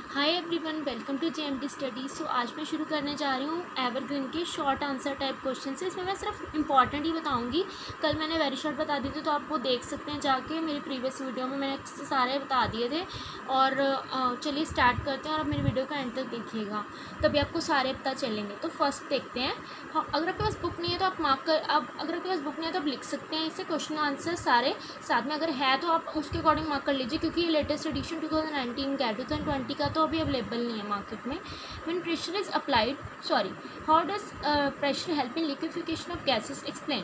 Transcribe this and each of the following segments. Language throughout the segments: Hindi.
Hi everyone, welcome to JMD studies. So आज मैं शुरू करने जा रही हूँ एवरग्रीन के शॉर्ट आंसर टाइप क्वेश्चन से। इसमें मैं सिर्फ इंपॉर्टेंट ही बताऊँगी। कल मैंने वेरी शॉर्ट बता दी थी, तो आप वो देख सकते हैं जाके। मेरी प्रीवियस वीडियो में मैंने अच्छे से सारे बता दिए थे। और चलिए स्टार्ट करते हैं, और आप मेरी वीडियो का एंड तक देखिएगा, तभी आपको सारे पता चलेंगे। तो फर्स्ट देखते हैं। हाँ, अगर आपके पास बुक नहीं है तो आप मार्क कर, अब अगर आपके पास बुक नहीं है तो आप लिख सकते हैं इसे क्वेश्चन आंसर सारे साथ में। अगर है तो आप उसके अकॉर्डिंग मार्क कर लीजिए, क्योंकि ये लेटेस्ट एडिशन 2019 का है। 2020 का तो अभी अवेलेबल नहीं है मार्केट में। When pressure is applied, how does pressure help in liquefaction of gases, explain.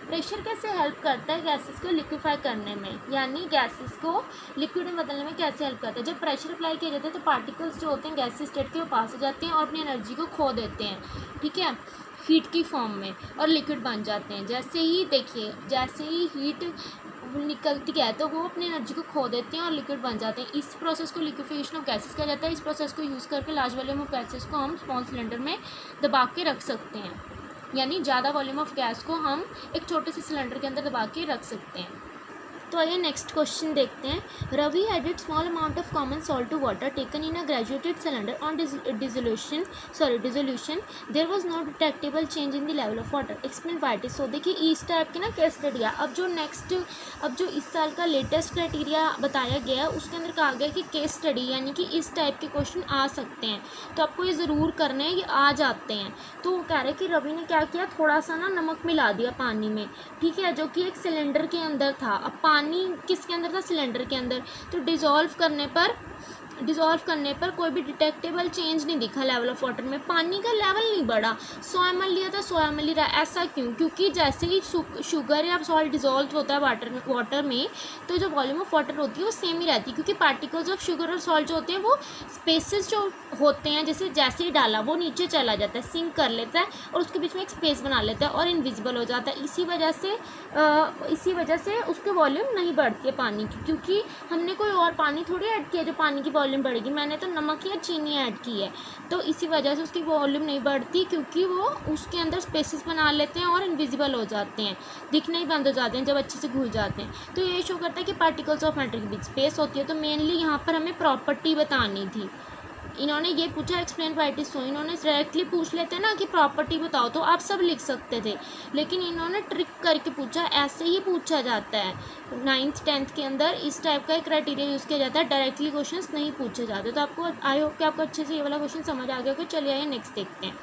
Pressure कैसे हेल्प करता है गैसेस को लिक्विफाई करने में, यानी गैसेस को लिक्विड में बदलने में कैसे हेल्प करता है। जब प्रेशर अप्लाई किया जाता है तो पार्टिकल्स जो होते हैं गैसेस स्टेट के वो पास हो जाते हैं और अपनी एनर्जी को खो देते हैं, ठीक है, हीट की फॉर्म में, और लिक्विड बन जाते हैं। जैसे ही देखिए, जैसे ही हीट निकलती है तो वो अपनी एनर्जी को खो देते हैं और लिक्विड बन जाते हैं। इस प्रोसेस को लिक्विफिकेशन ऑफ गैसेस कहा जाता है। इस प्रोसेस को यूज़ करके लार्ज वॉल्यूम ऑफ गैसेस को हम स्मॉल सिलेंडर में दबा के रख सकते हैं, यानी ज़्यादा वॉल्यूम ऑफ गैस को हम एक छोटे से सिलेंडर के अंदर दबा के रख सकते हैं। तो आइए नेक्स्ट क्वेश्चन देखते हैं। Ravi added small amount of common salt to water taken in a graduated cylinder on dissolution there was no detectable change in the level of water, explain why it is so. देखिए इस टाइप की ना केस स्टडी है। अब जो इस साल का लेटेस्ट क्राइटेरिया बताया गया है उसके अंदर कहा गया कि केस स्टडी, यानी कि इस टाइप के क्वेश्चन आ सकते हैं, तो आपको ये ज़रूर करना है, ये आ जाते हैं। तो वो कह रहे हैं कि रवि ने क्या किया, थोड़ा सा ना नमक मिला दिया पानी में, ठीक है, जो कि एक सिलेंडर के अंदर था। अब पानी किसके अंदर था, सिलेंडर के अंदर। तो डिज़ोल्व करने पर कोई भी डिटेक्टेबल चेंज नहीं दिखा लेवल ऑफ वाटर में। पानी का लेवल नहीं बढ़ा। 100 ml लिया था, 100 ml ही रहा। ऐसा क्यों? क्योंकि जैसे ही शुगर या सॉल्ट डिज़ोल्व होता है वाटर में, तो जो वॉल्यूम ऑफ वाटर होती है वो सेम ही रहती है, क्योंकि पार्टिकल्स ऑफ शुगर और सॉल्ट जो होते हैं वो स्पेसेस जो होते हैं, जैसे ही डाला वो नीचे चला जाता है, सिंक कर लेता है और उसके बीच में एक स्पेस बना लेता है और इनविजिबल हो जाता है। इसी वजह से उसकी वॉल्यूम नहीं बढ़ती है पानी की, क्योंकि हमने कोई और पानी थोड़ी ऐड किया जो पानी की वॉल्यूम बढ़ेगी। मैंने तो नमक या चीनी ऐड की है, तो इसी वजह से उसकी वॉल्यूम नहीं बढ़ती, क्योंकि वो उसके अंदर स्पेसेस बना लेते हैं और इनविजिबल हो जाते हैं, दिखने ही बंद हो जाते हैं जब अच्छे से घुल जाते हैं। तो ये शो करता है कि पार्टिकल्स ऑफ मैटर के बीच स्पेस होती है। तो मेनली यहाँ पर हमें प्रॉपर्टी बतानी थी। इन्होंने ये पूछा एक्सप्लेन व्हाई इट इज सो। इन्होंने डायरेक्टली पूछ लेते हैं ना कि प्रॉपर्टी बताओ, तो आप सब लिख सकते थे, लेकिन इन्होंने ट्रिक करके पूछा। ऐसे ही पूछा जाता है 9th 10th के अंदर, इस टाइप का एक क्राइटेरिया यूज़ किया जाता है। डायरेक्टली क्वेश्चंस नहीं पूछे जाते। तो आपको आई होप कि आपको अच्छे से ये वाला क्वेश्चन समझ आ गया होगा। चलिए आइए नेक्स्ट देखते हैं।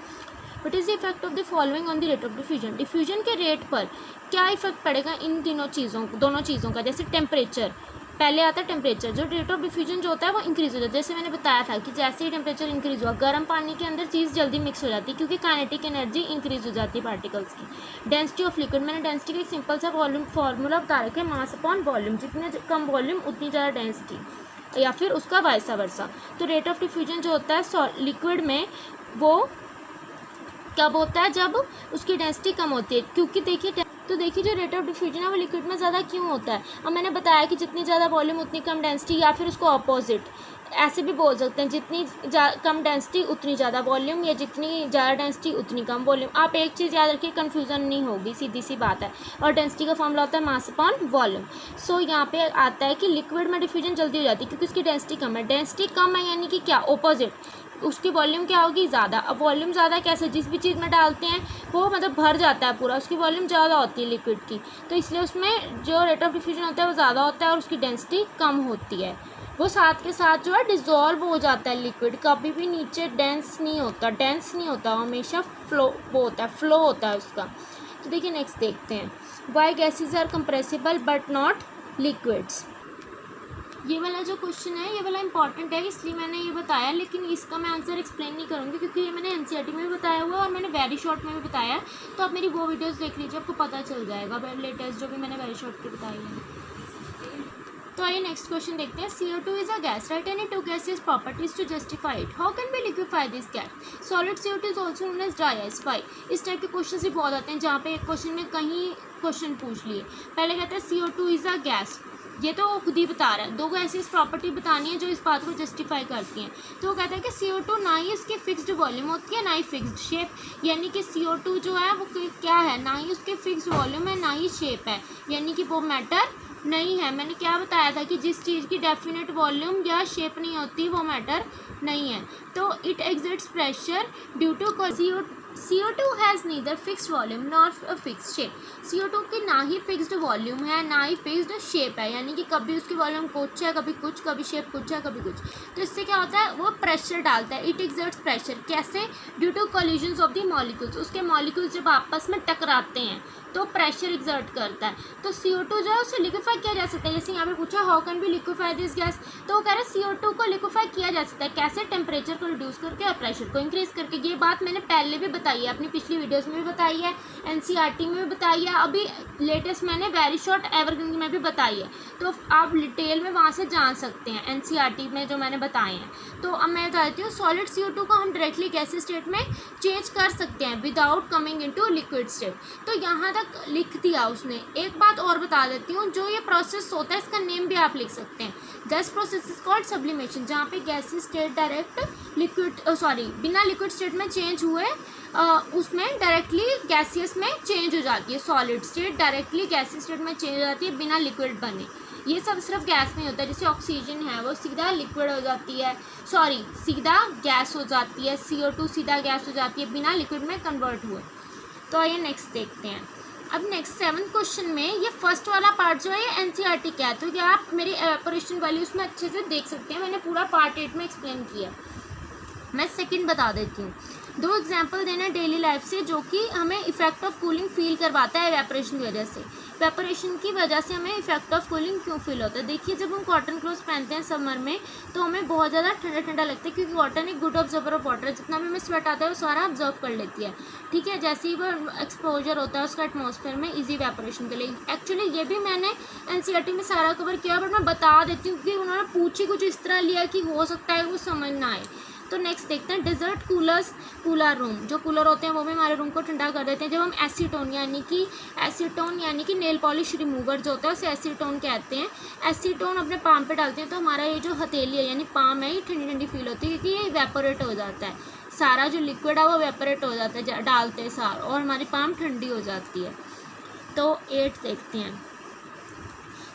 What is the effect of the following on the rate of diffusion. Diffusion के रेट पर क्या इफेक्ट पड़ेगा इन दोनों चीज़ों का। जैसे टेम्परेचर, पहले आता है टेम्परेचर। जो रेट ऑफ डिफ्यूजन जो होता है वो इंक्रीज़ हो जाता है। जैसे मैंने बताया था कि जैसे ही टेम्परेचर इंक्रीज़ हुआ, गर्म पानी के अंदर चीज़ जल्दी मिक्स हो जाती है, क्योंकि काइनेटिक एनर्जी इंक्रीज़ हो जाती है पार्टिकल्स की। डेंसिटी ऑफ लिक्विड, मैंने डेंसिटी का एक सिंपल सा वॉल्यूम फार्मूला बता रखा है, मास अपॉन वॉल्यूम। जितने कम वॉल्यूम उतनी ज़्यादा डेंसिटी, या फिर उसका वाइसा वर्सा। तो रेट ऑफ डिफ्यूजन जो होता है लिक्विड में, वो कब होता है, जब उसकी डेंसिटी कम होती है। क्योंकि देखिए जो रेट ऑफ डिफ्यूजन है वो लिक्विड में ज़्यादा क्यों होता है। अब मैंने बताया कि जितनी ज़्यादा वॉल्यूम उतनी कम डेंसिटी, या फिर उसको अपोजिट ऐसे भी बोल सकते हैं, जितनी कम डेंसिटी उतनी ज़्यादा वॉल्यूम, या जितनी ज़्यादा डेंसिटी उतनी कम वॉल्यूम। आप एक चीज़ याद रखिए, कन्फ्यूज़न नहीं होगी, सीधी सी बात है। और डेंसिटी का फॉर्मूला होता है मास अपॉन वॉल्यूम। सो यहाँ पे आता है कि लिक्विड में डिफ्यूजन जल्दी हो जाती है क्योंकि उसकी डेंसिटी कम है। डेंसिटी कम है यानी कि क्या, ओपोजिट, उसकी वॉल्यूम क्या होगी, ज़्यादा। अब वॉल्यूम ज़्यादा कैसे, जिस भी चीज़ में डालते हैं वो मतलब भर जाता है पूरा, उसकी वॉल्यूम ज़्यादा होती है लिक्विड की, तो इसलिए उसमें जो रेट ऑफ डिफ्यूजन होता है वो ज़्यादा होता है और उसकी डेंसिटी कम होती है। वो साथ के साथ जो है डिज़ोल्व हो जाता है लिक्विड, कभी भी नीचे डेंस नहीं होता, हमेशा फ्लो होता है उसका। तो देखिए नेक्स्ट देखते हैं। Why gases are compressible but not liquids. ये वाला जो क्वेश्चन है ये वाला इंपॉर्टेंट है, इसलिए मैंने ये बताया, लेकिन इसका मैं आंसर एक्सप्लेन नहीं करूँगी, क्योंकि ये मैंने एनसीईआरटी में भी बताया हुआ है और मैंने वेरी शॉर्ट में भी बताया है। तो आप मेरी वो वीडियोस देख लीजिए, आपको पता चल जाएगा लेटेस्ट जो भी मैंने वेरी शॉर्ट की बताई है। तो आइए नेक्स्ट क्वेश्चन देखते हैं। CO2 is a gas, right? Any two gases properties to justify it. How can we liquefy this gas? Solid CO2 is also known as dry ice. Why? इस टाइप के क्वेश्चन भी बहुत आते हैं, जहाँ पे एक क्वेश्चन में कहीं क्वेश्चन पूछ लिए। पहले कहते हैं CO2 इज अ गैस, ये तो खुद ही बता रहा है। दो गैसेस प्रॉपर्टी बतानी है जो इस बात को जस्टिफाई करती हैं। तो वो कहता है कि CO2 ना ही इसकी फिक्स्ड वॉल्यूम होती है, ना ही फिक्स्ड शेप, यानी कि CO2 जो है वो क्या है, ना ही उसकी फिक्स्ड वॉल्यूम है, ना ही शेप है, यानी कि वो मैटर नहीं है। मैंने क्या बताया था कि जिस चीज़ की डेफिनेट वॉल्यूम या शेप नहीं होती वो मैटर नहीं है। तो it exerts pressure due to CO2 has neither fixed volume nor fixed shape. CO2 की ना ही फिक्स्ड वॉल्यूम है ना ही फिक्स्ड शेप है, यानी कि कभी उसकी वॉल्यूम कुछ है, कभी कुछ, कभी शेप कुछ है, कभी कुछ। तो इससे क्या होता है, वो प्रेशर डालता है। इट एग्जर्ट्स प्रेशर कैसे? Due to collisions of the molecules, उसके मॉलिक्यूल्स जब आपस में टकराते हैं तो प्रेशर एग्जर्ट करता है। तो CO2 जो है उसे लिक्विफाई किया जा सकता है। जैसे यहाँ पे पूछा how can be liquefy this gas, तो वो कह रहे हैं CO2 को लिक्विफाई किया जा सकता है। कैसे? टेम्परेचर को रिड्यूस करके और प्रेशर को इंक्रीज करके। ये बात मैंने पहले भी बताई है, अपनी पिछली वीडियोस में भी बताई है, NCERT में भी बताई है, अभी लेटेस्ट मैंने वेरी शॉर्ट एवरग्रीन में भी बताई है। तो आप डिटेल में वहाँ से जान सकते हैं NCERT में जो मैंने बताए हैं। तो अब मैं बता देती हूँ, सॉलिड CO2 को हम डायरेक्टली गैसीय स्टेट में चेंज कर सकते हैं without coming into liquid state. तो यहाँ तक लिख दिया उसने। एक बात और बता देती हूँ, जो ये प्रोसेस होता है इसका नेम भी आप लिख सकते हैं। This process is called sublimation, जहाँ पे गैसीय स्टेट डायरेक्ट लिक्विड बिना लिक्विड स्टेट में चेंज हुए उसमें डायरेक्टली गैसियस में चेंज हो जाती है। सॉलिड स्टेट डायरेक्टली गैसीय स्टेट में चेंज हो जाती है बिना लिक्विड बने। ये सब सिर्फ गैस में होता है। जैसे ऑक्सीजन है वो सीधा लिक्विड हो जाती है, सीधा गैस हो जाती है। CO2 सीधा गैस हो जाती है बिना लिक्विड में कन्वर्ट हुए। तो आइए नेक्स्ट देखते हैं। अब नेक्स्ट 7th क्वेश्चन में ये फर्स्ट वाला पार्ट जो है ये NCERT का है, तो क्या आप मेरी एवेपोरेशन वैल्यू उसमें अच्छे से देख सकते हैं। मैंने पूरा पार्ट 8 में एक्सप्लेन किया। मैं सेकंड बता देती हूँ। 2 एग्जाम्पल देना डेली लाइफ से जो कि हमें इफेक्ट ऑफ कूलिंग फील करवाता है एवेपोरेशन की वजह से। एवेपोरेशन की वजह से हमें इफेक्ट ऑफ कूलिंग क्यों फील होता है? देखिए, जब हम कॉटन क्लोथ्स पहनते हैं समर में तो हमें बहुत ज़्यादा ठंडा ठंडा लगता है, क्योंकि कॉटन एक गुड ऑब्जर्वर ऑफ वाटर है। जितना भी हमें स्वेट आता है वो सारा ऑब्जर्व कर लेती है, ठीक है। जैसे ही वो एक्सपोजर होता है उसका एटमॉस्फेयर में इजी एवेपोरेशन के लिए। एक्चुअली ये भी मैंने NCERT में सारा कवर किया, बट मैं बता देती हूँ कि उन्होंने पूछी कुछ इस तरह लिया कि हो सकता है वो समझ ना आए। तो नेक्स्ट देखते हैं डेजर्ट कूलर रूम। जो कूलर होते हैं वो भी हमारे रूम को ठंडा कर देते हैं। जब हम एसीटोन यानी कि नेल पॉलिश रिमूवर जो होता है उसे एसीटोन कहते हैं। एसीटोन अपने पाम पे डालते हैं तो हमारा ये जो हथेली है यानी पाम है ये ठंडी ठंडी फील होती है, क्योंकि ये इवेपोरेट हो जाता है। सारा जो लिक्विड है वो इवेपोरेट हो जाता है डालते हैं सार, और हमारी पाम ठंडी हो जाती है। तो 8 देखते हैं।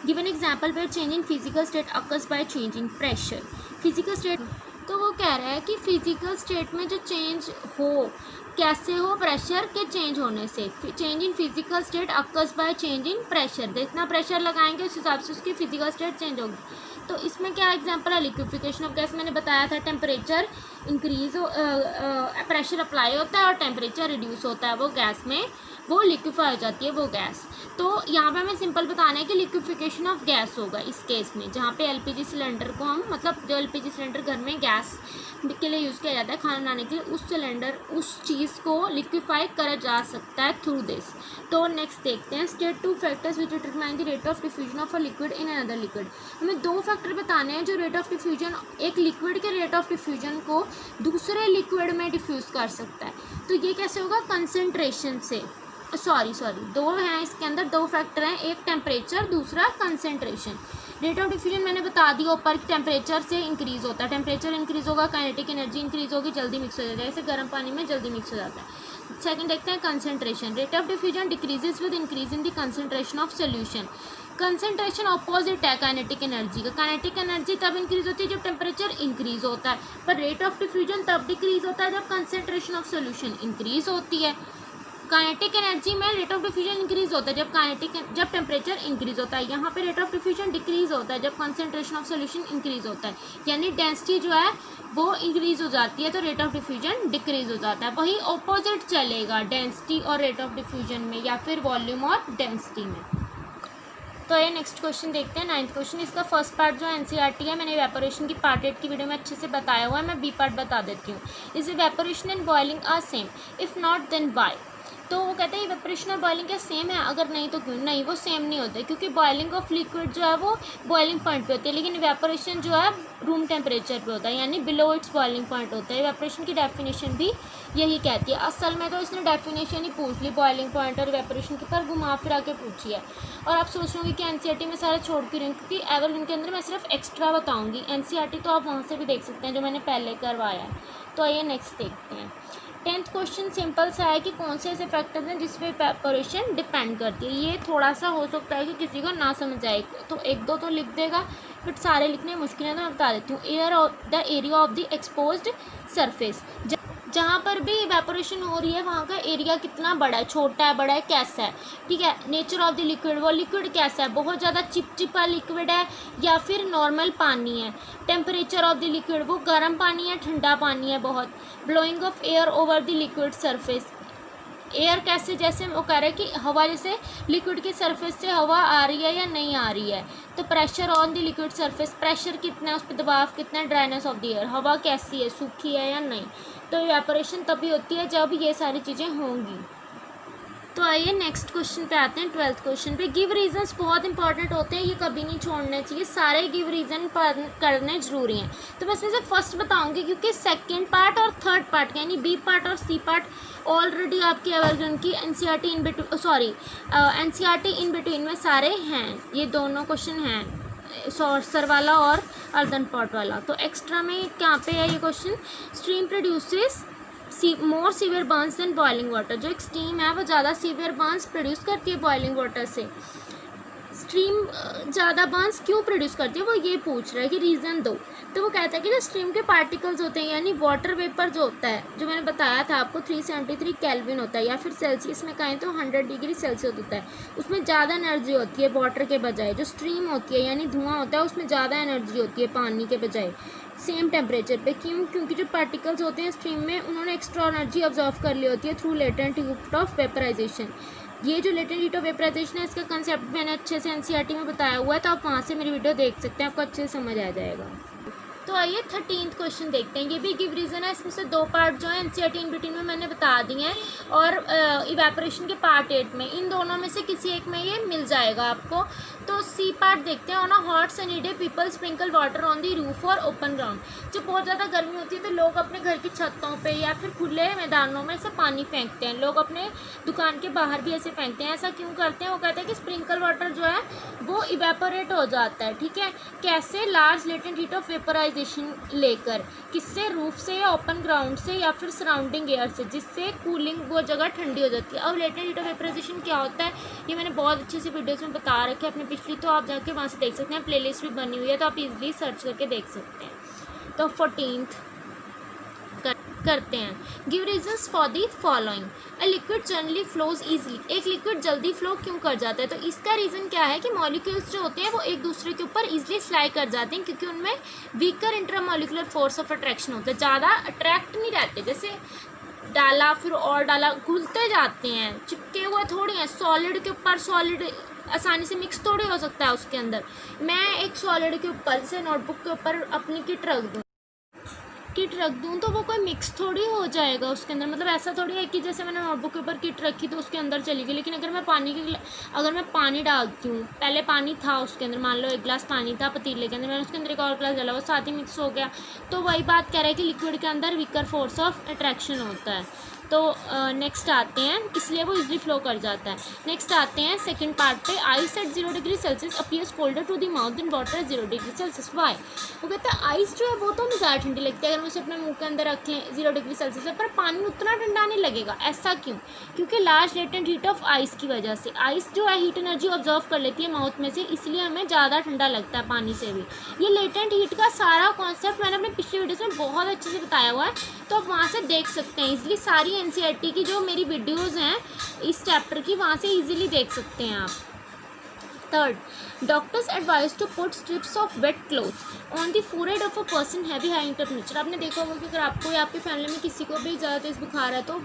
Given example where change in physical state occurs by changing pressure. Physical state, तो वो कह रहा है कि फिजिकल स्टेट में जो चेंज हो कैसे हो? प्रेशर के चेंज होने से। Change in physical state occurs by change in pressure. जितना प्रेशर लगाएंगे उस हिसाब से उसकी फिजिकल स्टेट चेंज होगी। तो इसमें क्या एग्जांपल है? Liquefaction of gas. मैंने बताया था टेम्परेचर इंक्रीज प्रेशर अप्लाई होता है और टेम्परेचर रिड्यूस होता है, वो गैस में वो लिक्विफाई हो जाती है वो गैस। तो यहाँ पे हमें सिंपल बताना है कि लिक्विफिकेशन ऑफ गैस होगा इस केस में, जहाँ पे LPG सिलेंडर को हम जो LPG सिलेंडर घर में गैस के लिए यूज़ किया जाता है खाना बनाने के लिए, उस सिलेंडर उस चीज़ को लिक्विफाई करा जा सकता है थ्रू दिस। तो नेक्स्ट देखते हैं। State 2 factors which determine the rate of diffusion of a liquid in another liquid. हमें 2 फैक्टर बताने हैं जो रेट ऑफ डिफ्यूजन, एक लिक्विड के रेट ऑफ डिफ्यूजन को दूसरे लिक्विड में डिफ्यूज़ कर सकता है। तो ये कैसे होगा? कंसनट्रेशन से। सॉरी 2 हैं इसके अंदर, 2 फैक्टर हैं, एक टेम्परेचर दूसरा कंसनट्रेशन। रेट ऑफ डिफ्यूजन मैंने बता दिया ऊपर, टेम्परेचर से इंक्रीज़ होता है। टेम्परेचर इंक्रीज़ होगा, काइनेटिक एनर्जी इंक्रीज़ होगी, जल्दी मिक्स हो जाता है, जैसे गर्म पानी में जल्दी मिक्स हो जाता है। सेकंड देखते हैं concentration. Rate of diffusion decreases with increase in the concentration of solution. Concentration opposite है काइनेटिक एनर्जी का। काइनेटिक एनर्जी तब इंक्रीज होती है जब टेम्परेचर इंक्रीज होता है, पर रेट ऑफ डिफ्यूजन तब डिक्रीज होता है जब कंसनट्रेशन ऑफ सोल्यूशन इंक्रीज होती है। काइनेटिक एनर्जी में रेट ऑफ डिफ्यूजन इंक्रीज होता है जब टेम्परेचर इंक्रीज होता है। यहाँ पे रेट ऑफ डिफ्यूजन डिक्रीज होता है जब कंसनट्रेशन ऑफ सॉल्यूशन इंक्रीज होता है, यानी डेंसिटी जो है वो इंक्रीज हो जाती है तो रेट ऑफ डिफ्यूजन डिक्रीज हो जाता है। वही ऑपोजिट चलेगा डेंसिटी और रेट ऑफ डिफ्यूजन में, या फिर वॉल्यूम और डेंसिटी में। तो ये नेक्स्ट क्वेश्चन देखते हैं। 9th question. इसका फर्स्ट पार्ट जो NCERT है मैंने इवेपोरेशन की पार्ट 8 की वीडियो में अच्छे से बताया हुआ है, मैं बी पार्ट बता देती हूँ। Is evaporation and boiling are same? If not then why? तो वो कहते हैं इवेपोरेशन और बॉइलिंग क्या सेम है? अगर नहीं तो क्यों? नहीं, वो सेम नहीं होते, क्योंकि बॉइलिंग ऑफ लिक्विड जो है वो बॉइलिंग पॉइंट पे होती है, लेकिन इवेपोरेशन जो है रूम टेम्परेचर पे होता है, यानी बिलो इट्स बॉइलिंग पॉइंट होता है। इवेपोरेशन की डेफिनेशन भी यही कहती है। असल में तो इसने डेफिनेशन ही पूछ ली बॉइलिंग पॉइंट और इवेपोरेशन की, पर घुमा फिरा के पूछी है। और आप सोच रहे कि NCERT में सारा छोड़ के रही हूँ, क्योंकि एवरग्रीन के अंदर मैं सिर्फ एक्स्ट्रा बताऊँगी। NCERT तो आप वहाँ से भी देख सकते हैं जो मैंने पहले करवाया है। तो आइए नेक्स्ट देखते हैं। 10th क्वेश्चन सिंपल सा है कि कौन से ऐसे फैक्टर्स हैं जिस पे इवेपोरेशन डिपेंड करती है। ये थोड़ा सा हो सकता है कि किसी को ना समझ आए, तो एक दो तो लिख देगा, बट सारे लिखने मुश्किल है तो मैं बता देती हूँ। Air of the area of the exposed surface, जहाँ पर भी इवेपोरेशन हो रही है वहाँ का एरिया कितना बड़ा है, छोटा है, बड़ा है, कैसा है, ठीक है। नेचर ऑफ द लिक्विड, वो लिक्विड कैसा है, बहुत ज़्यादा चिपचिपा लिक्विड है या फिर नॉर्मल पानी है। टेम्परेचर ऑफ द लिक्विड, वो गर्म पानी है, ठंडा पानी है बहुत। Blowing of air over the liquid surface, air कैसे, जैसे वो कह रहे हैं कि हवा जैसे लिक्विड के सरफेस से हवा आ रही है या नहीं आ रही है। तो pressure on the liquid surface, pressure कितना है उस पर, दबाव कितना है। ड्राइनेस ऑफ द एयर, हवा कैसी है, सूखी है या नहीं। तो इवेपोरेशन तभी होती है जब ये सारी चीज़ें होंगी। तो आइए नेक्स्ट क्वेश्चन पे आते हैं, 12th क्वेश्चन पे। गिव रीजंस बहुत इंपॉर्टेंट होते हैं, ये कभी नहीं छोड़ने चाहिए, सारे गिव रीजन करने जरूरी हैं। तो मैं इसमें से फर्स्ट बताऊंगी क्योंकि सेकंड पार्ट और थर्ड पार्ट यानी बी पार्ट और सी पार्ट ऑलरेडी आपके एवरग्रीन की एनसीईआरटी इन बिटवीन में सारे हैं। ये दोनों क्वेश्चन हैं, सॉर्सर वाला और अर्दन पॉट वाला। तो एक्स्ट्रा में कहाँ पे है ये question, stream produces more severe burns than boiling water, जो एक स्टीम है वो ज़्यादा सीवियर बर्न्स प्रोड्यूस करती है बॉइलिंग वाटर से। स्ट्रीम ज़्यादा बर्न्स क्यों प्रोड्यूस करती है, वो ये पूछ रहा है कि रीज़न दो। तो वो कहता है कि जो स्ट्रीम के पार्टिकल्स होते हैं यानी वाटर वेपर जो होता है, जो मैंने बताया था आपको 373 केल्विन होता है, या फिर सेल्सियस में कहें तो 100 डिग्री सेल्सियस होता है, उसमें ज़्यादा एनर्जी होती है वाटर के बजाय। जो स्ट्रीम होती है यानी धुआं होता है उसमें ज़्यादा एनर्जी होती है पानी के बजाय सेम टेम्परेचर पे। क्यों, क्योंकि जो पार्टिकल्स होते हैं स्ट्रीम में उन्होंने एक्स्ट्रा एनर्जी ऑब्जर्व कर ली होती है through latent heat of vaporisation. ये जो लेटेंट हीट ऑफ वेपराइजेशन है इसका कंसेप्ट मैंने अच्छे से एनसीईआरटी में बताया हुआ है, तो आप वहाँ से मेरी वीडियो देख सकते हैं, आपको अच्छे से समझ आ जाएगा। तो आइए 13th क्वेश्चन देखते हैं। ये भी गिव रीज़न है, इसमें से दो पार्ट जो है एनसीईआरटी इन बिटवीन में मैंने बता दिए हैं, और इवेपोरेशन के पार्ट 8 में, इन दोनों में से किसी एक में ये मिल जाएगा आपको। तो सी पार्ट देखते हैं। On a hot sunny day people sprinkle water on the roof और ओपन ग्राउंड। जब बहुत ज़्यादा गर्मी होती है तो लोग अपने घर की छतों पे या फिर खुले मैदानों में ऐसे पानी फेंकते हैं। लोग अपने दुकान के बाहर भी ऐसे फेंकते हैं। ऐसा क्यों करते हैं, वो कहते हैं कि स्प्रिंकल वाटर जो है वो इवेपोरेट हो जाता है, ठीक है। कैसे, large latent heat of vaporisation लेकर, किससे, रूफ से या ओपन ग्राउंड से या फिर सराउंडिंग एयर से, जिससे कूलिंग वो जगह ठंडी हो जाती है। अब लेटेंट हीट ऑफ वेपराइजेशन क्या होता है ये मैंने बहुत अच्छे से वीडियोस में बता रखे अपने पिछली, तो आप जाके वहाँ से देख सकते हैं, प्लेलिस्ट भी बनी हुई है तो आप इजीली सर्च करके देख सकते हैं। तो 14th करते हैं। Give reasons for the following. A liquid generally flows easily, एक लिक्विड जल्दी फ्लो क्यों कर जाता है, तो इसका रीज़न क्या है कि मॉलिक्यूल्स जो होते हैं वो एक दूसरे के ऊपर ईजिली स्लाइड कर जाते हैं, क्योंकि उनमें weaker intramolecular force of attraction होता है, ज़्यादा अट्रैक्ट नहीं रहते। जैसे डाला फिर और डाला, घुलते जाते हैं, चिपके हुए थोड़ी हैं। सॉलिड के ऊपर सॉलिड आसानी से मिक्स थोड़ी हो सकता है उसके अंदर। मैं एक सॉलिड के ऊपर जैसे नोटबुक के ऊपर अपनी किट रख दूँ तो वो कोई मिक्स थोड़ी हो जाएगा उसके अंदर। मतलब ऐसा थोड़ी है कि जैसे मैंने नोटबुक के ऊपर किट रखी तो उसके अंदर चली गई। लेकिन अगर मैं पानी डालती हूँ, पहले पानी था उसके अंदर, मान लो 1 गिलास पानी था पतीले के अंदर, मैंने उसके अंदर एक और गिलास डाला, वो साथ ही मिक्स हो गया। तो वही बात कह रहा है कि लिक्विड के अंदर वीकर फोर्स ऑफ अट्रैक्शन होता है। तो नेक्स्ट आते हैं, इसलिए वो इजीली फ्लो कर जाता है। नेक्स्ट आते हैं सेकंड पार्ट पे। Ice at 0 degree Celsius appears colder to the mouth than water at 0 degree Celsius. Why, वो कहते हैं आइस जो है वो तो हमें ज़्यादा ठंडी लगती है अगर हम उसे अपने मुंह के अंदर रखें 0 डिग्री सेल्सियस पर पानी उतना ठंडा नहीं लगेगा। ऐसा क्यों, क्योंकि large latent heat of ice की वजह से। आइस जो है हीट एनर्जी ऑब्जर्व कर लेती है माउथ में से, इसलिए हमें ज़्यादा ठंडा लगता है पानी से भी। ये लेटेंट हीट का सारा कॉन्सेप्ट मैंने अपने पिछले वीडियोस में बहुत अच्छे से बताया हुआ है, तो आप वहाँ से देख सकते हैं इजीली। सारी एनसीईआरटी की जो मेरी वीडियोस हैं इस चैप्टर की, वहाँ से इजीली देख सकते हैं आप। Third, doctors advise to put strips of wet cloth on the forehead of a person heavy high temperature. आपने देखा होगा कि अगर आपको या आपकी फैमिली में किसी को भी ज़्यादा तेज़ बुखार है तो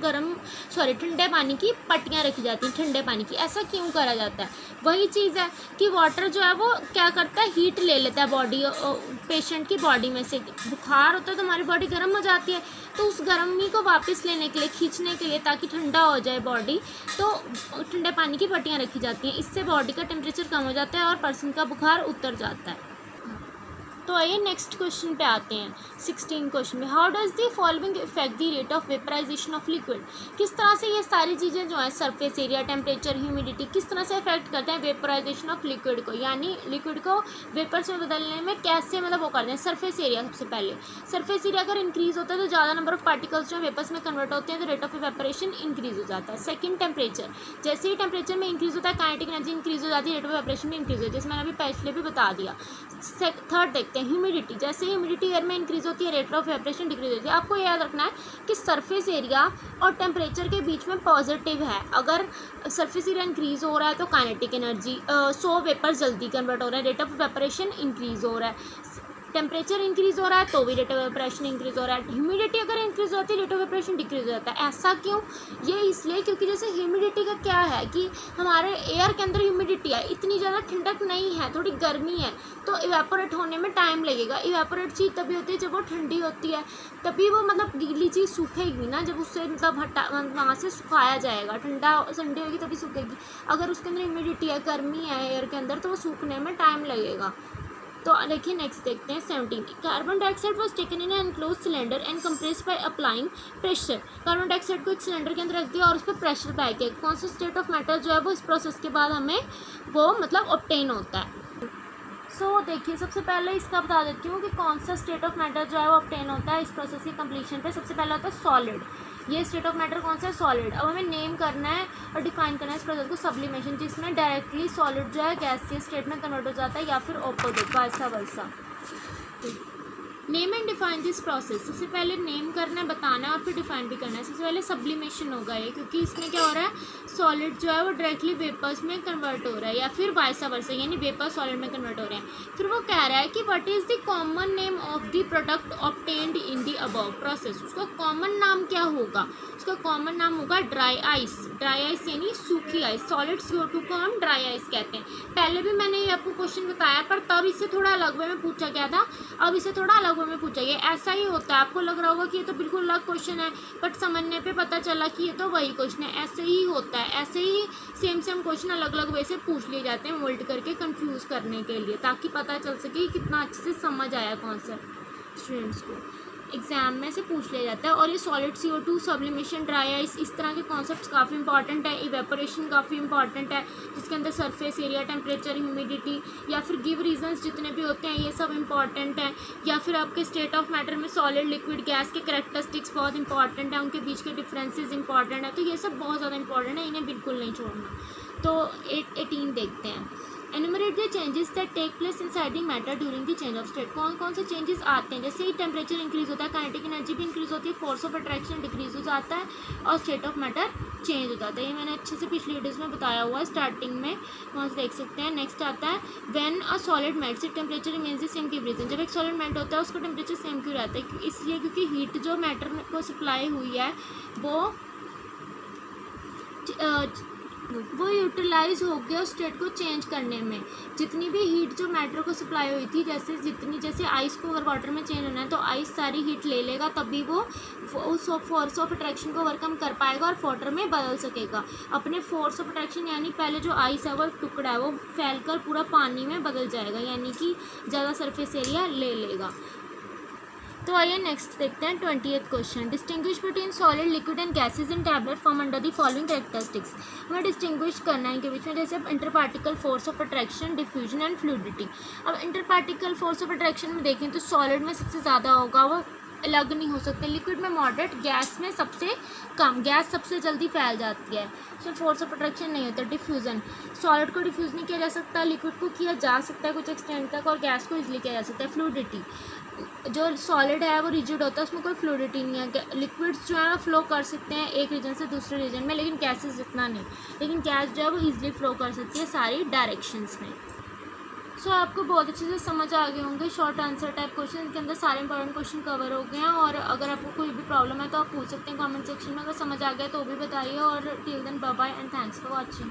ठंडे पानी की पट्टियाँ रखी जाती हैं, ठंडे पानी की। ऐसा क्यों करा जाता है, वही चीज़ है कि वाटर जो है वो क्या करता है, हीट ले लेता है बॉडी, पेशेंट की बॉडी में से। बुखार होता है तो हमारी बॉडी गर्म हो जाती है, तो उस गर्मी को वापस लेने के लिए, खींचने के लिए, ताकि ठंडा हो जाए बॉडी, तो ठंडे पानी की पट्टियाँ रखी जाती हैं। इससे बॉडी का टेम्परेचर कम हो जाता है और पर्सन का बुखार उतर जाता है। तो आइए नेक्स्ट क्वेश्चन पे आते हैं 16 क्वेश्चन में। How does the following effect the rate of vaporisation of liquid. किस तरह से ये सारी चीज़ें जो है सरफेस एरिया, टेम्परेचर, ह्यूमिडिटी किस तरह से इफेक्ट करते हैं वेपराइजेशन ऑफ लिक्विड को, यानी लिक्विड को वेपर्स में बदलने में कैसे मतलब वो करते हैं। सरफेस एरिया, सबसे पहले सरफेस एरिया अगर इंक्रीज होता है तो ज़्यादा नंबर ऑफ पार्टिकल्स जो वेपर्स में कन्वर्ट होते हैं तो रेट ऑफ इवेपोरेशन इंक्रीज हो जाता है। सेकंड टेम्परेचर, जैसे ही टेम्परेचर में इंक्रीज होता है काइनेटिक एनर्जी इंक्रीज हो जाती है, रेट ऑफ इवेपोरेशन भी इंक्रीज होती है, जैसे मैंने अभी पहले भी बता दिया। थर्ड देखते हैं ह्यूमिडिटी, जैसे ह्यूमिडिटी एयर में इंक्रीज होती है रेट ऑफ इवेपोरेशन डिक्रीज होती है। आपको याद रखना है कि सरफेस एरिया और टेम्परेचर के बीच में पॉजिटिव है। अगर सरफेस एरिया इंक्रीज हो रहा है तो काइनेटिक एनर्जी 100 वेपर जल्दी कन्वर्ट हो रहा है, रेट ऑफ इवेपोरेशन इंक्रीज हो रहा है। टेम्परेचर इंक्रीज हो रहा है तो भी रेट ऑफ इवेपोरेशन इंक्रीज हो रहा है। ह्यूमिडिटी अगर इंक्रीज होती है रेट ऑफ इवेपोरेशन डिक्रीज हो जाता है। ऐसा क्यों? ये इसलिए क्योंकि जैसे ह्यूमिडिटी का क्या है कि हमारे एयर के अंदर ह्यूमिडिटी है, इतनी ज़्यादा ठंडक नहीं है, थोड़ी गर्मी है, तो इवेपोरेट होने में टाइम लगेगा। इवेपोरेट चीज़ तभी होती है जब वो ठंडी होती है, तभी वो मतलब गीली चीज़ सूखेगी ना, जब उससे मतलब वहाँ से सुखाया जाएगा, ठंडी होगी तभी सूखेगी। अगर उसके अंदर ह्यूमिडिटी है, गर्मी है एयर के अंदर, तो वो सूखने में टाइम लगेगा। तो देखिए नेक्स्ट देखते हैं 17। Carbon dioxide was taken in enclose cylinder and compressed by applying pressure. Carbon dioxide को एक सिलेंडर के अंदर रख दिया और उस पर प्रेशर अप्लाई किया। कौन सा स्टेट ऑफ मैटर जो है वो इस प्रोसेस के बाद हमें वो मतलब ऑब्टेन होता है। सो देखिए सबसे पहले इसका बता देती हूँ कि कौन सा स्टेट ऑफ मैटर जो है वो ऑब्टेन होता है इस प्रोसेस की कंप्लीशन पे। सबसे पहला होता है सॉलिड। ये स्टेट ऑफ मैटर कौन सा है? सॉलिड। अब हमें नेम करना है और डिफाइन करना है इस प्रोसेस को, सब्लिमेशन, जिसमें डायरेक्टली सॉलिड जो है गैसियस स्टेट में कन्वर्ट हो जाता है या फिर ऑपोजिट, वैसा वैसा। Name and define this process. सबसे पहले नेम करना है, बताना है और फिर डिफाइन भी करना है। सबसे पहले सब्लिमेशन होगा ये, क्योंकि इसमें क्या हो रहा है सॉलिड जो है वो डायरेक्टली वेपर्स में कन्वर्ट हो रहा है या फिर वाइसा वर्सा, यानी वेपर सॉलिड में कन्वर्ट हो रहे हैं। फिर वो कह रहा है कि what is the common name of the product obtained in the above process. उसका कॉमन नाम क्या होगा? उसका कॉमन नाम होगा ड्राई आइस। ड्राई आइस यानी सूखी आइस। सॉलिड CO2 को हम ड्राई आइस कहते हैं। पहले भी मैंने ये आपको क्वेश्चन बताया, पर तब इससे थोड़ा अलग वे में पूछा गया था, अब इसे थोड़ा अलग वे में पूछा गया। ऐसा ही होता है, आपको लग रहा होगा कि ये तो बिल्कुल अलग क्वेश्चन है, बट समझने पे पता चला कि ये तो वही क्वेश्चन है। ऐसे ही होता है, ऐसे ही सेम क्वेश्चन अलग अलग वे से पूछ लिए जाते हैं, मोल्ड करके कंफ्यूज करने के लिए, ताकि पता चल सके कि कितना अच्छे से समझ आया कॉन्सेप्ट स्टूडेंट्स को। एग्जाम में से पूछ लिया जाता है। और ये solid CO2, sublimation, dry ice, इस तरह के कॉन्सेप्ट्स काफ़ी इंपॉर्टेंट है। इवेपोरेशन काफ़ी इंपॉर्टेंट है, जिसके अंदर सरफेस एरिया, टेम्परेचर, ह्यूमिडिटी या फिर गिव रीजंस जितने भी होते हैं ये सब इंपॉर्टेंट है। या फिर आपके स्टेट ऑफ मैटर में सॉलिड, लिक्विड, गैस के कैरेक्टरिस्टिक्स बहुत इंपॉर्टेंट है, उनके बीच के डिफरेंसेस इंपॉर्टेंट है। तो ये सब बहुत ज़्यादा इंपॉर्टेंट है, इन्हें बिल्कुल नहीं छोड़ना। तो 18 देखते हैं। Enumerate the changes that take place inside the matter during the change of state. कौन कौन से चेंजेस आते हैं? जैसे ही टेम्परेचर इंक्रीज होता है काइनेटिक एनर्जी भी इंक्रीज होती है, फोर्स ऑफ अट्रैक्शन डिक्रीज हो जाता है और स्टेट ऑफ मैटर चेंज हो जाता है। ये मैंने अच्छे से पिछली वीडियोस में बताया हुआ है, स्टार्टिंग में वहाँ से देख सकते हैं। नेक्स्ट आता है when a solid melts it temperature remains the same give reason. जब एक सॉलिड मेल्ट होता है उसका टेम्परेचर सेम क्यों रहता है? इसलिए क्योंकि हीट जो मैटर को सप्लाई हुई है वो यूटिलाइज हो गया स्टेट को चेंज करने में। जितनी भी हीट जो मैटर को सप्लाई हुई थी, जैसे आइस को अगर वाटर में चेंज होना है तो आइस सारी हीट ले लेगा, तभी वो उस फोर्स ऑफ अट्रैक्शन को ओवरकम कर पाएगा और वाटर में बदल सकेगा। अपने फोर्स ऑफ अट्रैक्शन यानी पहले जो आइस है वो टुकड़ा है वो फैलकर पूरा पानी में बदल जाएगा, यानी कि ज़्यादा सरफेस एरिया ले लेगा। तो आइए नेक्स्ट देखते हैं 20th question. Distinguish between solid, liquid and gases in tablet form under the following characteristics. हमें डिस्टिंग्विश करना है इनके बीच में, जैसे interparticle force of attraction, diffusion and fluidity. अब interparticle force of attraction में देखें तो सॉलिड में सबसे ज़्यादा होगा, वो अलग नहीं हो सकते। लिक्विड में मॉडरेट, गैस में सबसे कम, गैस सबसे जल्दी फैल जाती है, सो फोर्स ऑफ अट्रैक्शन नहीं होता। डिफ्यूज़न, सॉलिड को डिफ्यूज़ नहीं किया जा सकता, लिक्विड को किया जा सकता है कुछ एक्सटेंट तक, और गैस को इजीली किया जा सकता है। फ्लूइडिटी, जो सॉलिड है वो रिजिड होता है, उसमें कोई फ्लूइडिटी नहीं है। लिक्विड्स जो है फ्लो कर सकते हैं एक रीजन से दूसरे रीजन में, लेकिन गैसेस इतना नहीं। लेकिन गैस जो है वो ईजिली फ्लो कर सकती है सारी डायरेक्शंस में। सो आपको बहुत अच्छे से समझ आ गए होंगे शॉर्ट आंसर टाइप क्वेश्चन के अंदर सारे इंपॉर्टेंट क्वेश्चन कवर हो गए हैं। और अगर आपको कोई भी प्रॉब्लम है तो आप पूछ सकते हैं कमेंट सेक्शन में। अगर समझ आ गया तो भी बताइए। और till then bye bye and thanks for watching.